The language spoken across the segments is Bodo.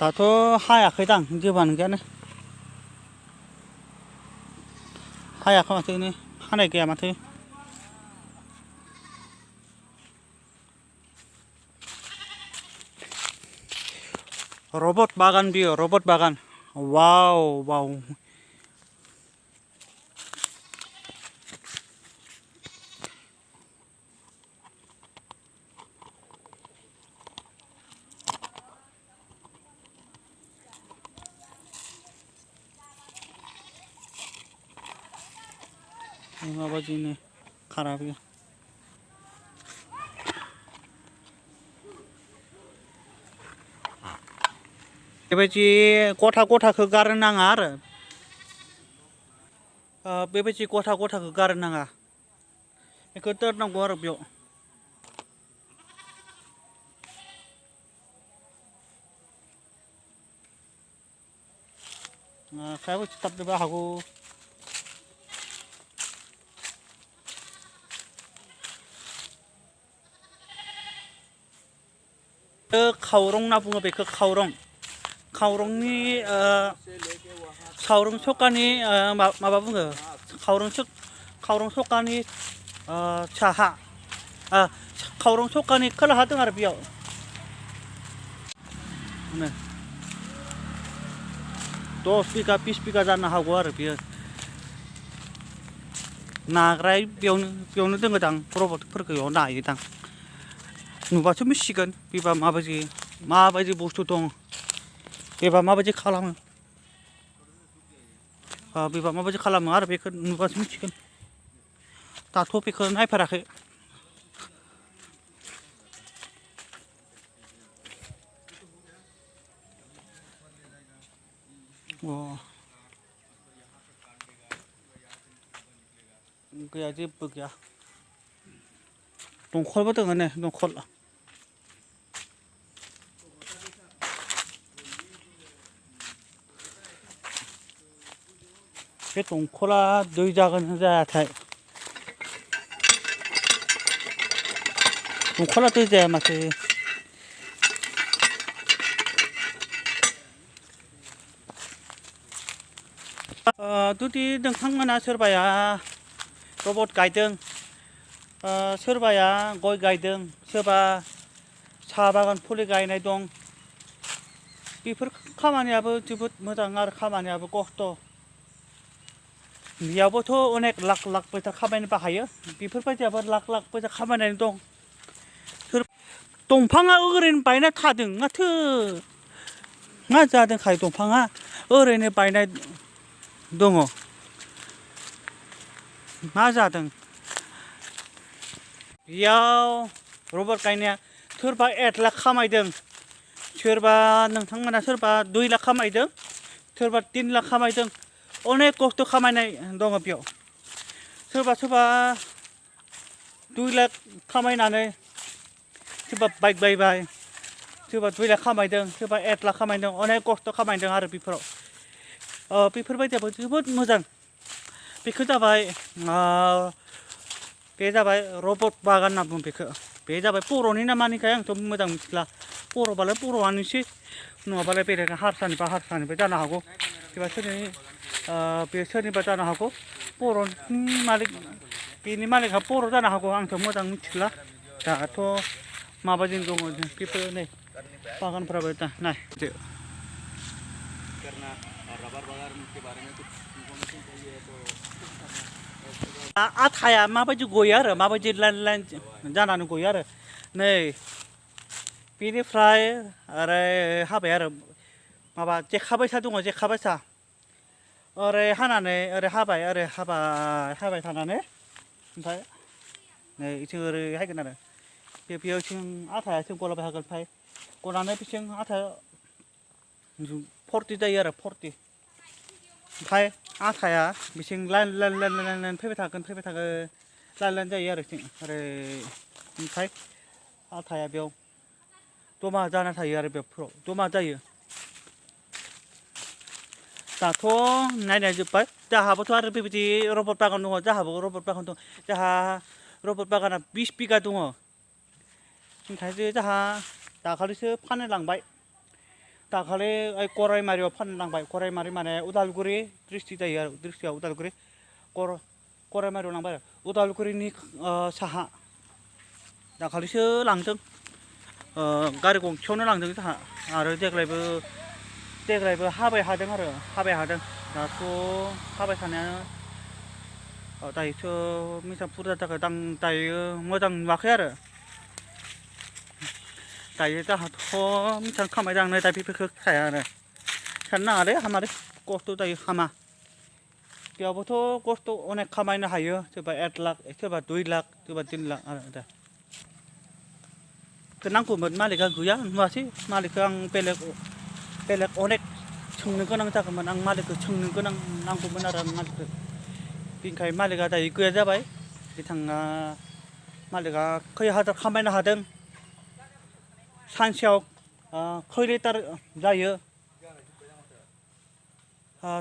दाथ' हायाखैदां जेबोआनो गैयानो हायाखै माथो नै हानाय गैया माथो रबट बागान बियो रबट बागान वाव वाव माबादिनो खारा बियो बेबायदि गथा गथाखौ गारनो नाङा आरो बेबायदि गथा गथाखौ गारनो नाङा बेखौ दोननांगौ आरो बेयाव आखायाबो सिथाबनोबो हागौ खावरं होनना बुङो बेखौ खावरं खावरंनि खावरं सखानि माबा बुङो खावरं सखानि साहा खावरं सखानि खोलाहा दं आरो बेयाव 10 बिगा 20 बिगा जानो हागौ आरो बेयो नाग्राय बेयावनो दोङो दां रबटफोरखौ बेयाव नायोदां नुबासो मिथिसिगोन बेबा माबायदि बुस्थु दं बेबा माबायदि खालामो बेबा माबायदि खालामो आरो बेखौ नुबासो मिथिगोन दाथ' बेखौ नायफेराखै गैया जेबो गैया दंखलबो दङ नै दंखल बे दंखला दै जागोन जायाथाय दंखला दै जाया माथो जुदि नोंथांमोना सोरबाया रबट गायदों सोरबाया गय गायदों सोरबा साहा बागान फुलि गायनाय दं बेफोर खामानियाबो जोबोद मोजां आरो खामानियाबो खस्थ' बेयावबोथ' अनेक लाख लाख फैसा खामायनोबो हायो बेफोरबायदियाबो लाख लाख फैसा खामायनानै दं दंफाङा ओरैनो बायना थादों माथो मा जादोंखाय दंफाङा ओरैनो बायनाय दङ मा जादों बेयाव रबट गायनाया सोरबा 1 लाख खामायदों सोरबा नोंथांमोना सोरबा 2 लाख खामायदों सोरबा 3 लाख खामायदों अनेक खस्थ' खामायनाय दङ बेयाव सोरबा 2 लाख खामायनानै सोरबा बाइक बायबाय सोरबा 2 लाख खामायदों सोरबा 1 लाख खामायदों अनेक खस्थ' खामायदों आरो बेफोराव बेफोरबायदियाबो जोबोद मोजां बेखौ जाबाय बे जाबाय रबट बागान होनना बुङो बेखौ बे जाबाय बर'नि नामानिखाय आंथ' मोजां मिथिला बर'बालाय बर'आनोसै नङाबालाय बेलेग हारसानिबा जानो हागौ बे सोरनिबा जानो हागौ बर'नि मालिक बेनि मालिकआ बर' जानो हागौ आंथ' मोजां मिथिला दाथ' माबायदि दङ बेफोर नै बागानफोराबो दा नाय आथाया माबायदि गयो आरो माबायदि लाइन लाइन जानानै गयो आरो नै बेनिफ्राय ओरै हाबाय आरो माबा जेखा बायसा दङ जेखा बायसा ओरै हानानै ओरै हाबाय ओरै हाबाय थानानै ओमफ्राय नै बिथिं ओरै हायगोन आरो बेयावथिं आथाया जों गलाबाय हागोन ओमफ्राय गनानै बिथिं आथाया 40 जायो आरो 40 ओमफ्राय आथाया बिथिं लाइन लाइन फैबाय थागोन लाइन लाइन जायो आरो बिथिं ओरै ओमफ्राय आथाया बेयाव जमा जाना थायो आरो बेफोराव जमा जायो दाथ' नायनाय जोब्बाय जोंहाबोथ' आरो बेबायदि रबट बागान दङ जोंहाबो रबट बागान दं जोंहा रबट बागाना 20 बिगा दङ ओंखायनो जोंहा दाखालिसो फाननो लांबाय दाखालि ओइ गराइमारियाव फाननो लांबाय गराइमारि माने उदालगुरि डिस्ट्रिक्ट जायो आरो डिस्ट्रिक्टआ उदालगुरि गराइमारियाव लांबाय आरो उदालगुरिनि साहा दाखालिसो लांदों गारि गंसेयावनो लांदों जोंहा आरो देग्लायबो हाबाय हादों आरो हाबाय हादों दाथ' हाबाय थानाया दायोथ' बेसेबां बुरजा जागोन आं दायो मोजां नुवाखै आरो दायो जोंहाथ' बेसेबां खामायदों आं दा बेफोरखौ खाया आरो खानो नाङालै हामालै खस्थ' जायो हामा बेयावबोथ' खस्थ' अनेक खामायनो हायो सोरबा 1 लाख सोरबा 2 लाख सोरबा 3 लाख आरो दा नांगौमोन मालिकआ गैया नुवासै मालिकखौ आं बेलेग अनेक सोंनो गोनां जागौमोन आं मालिकखौ सोंनो गोनां नांगौमोन आरो आं मालिकखौ बेनिखायनो मालिकआ दायो गैया जाबाय बिथाङा मालिकआ खै हाजार खामायनो हादों सानसेयाव खै लिटार जायो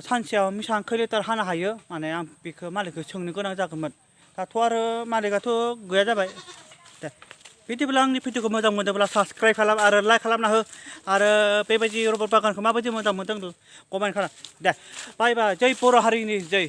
सानसेयाव बेसेबां खै लिटार हानो हायो माने आं बेखौ मालिकखौ सोंनो गोनां जागौमोन दाथ' आरो मालिकआथ' गैया जाबाय दे बिदिब्ला आंनि भिडिअखौ मोजां मोनदोंब्ला साबस्क्राइब खालाम आरो लाइक खालामना हो आरो बेबायदि रबार बागानखौ माबायदि मोजां मोनदों कमेन्ट खालाम दे बाय बाय जै बर' हारिनि जै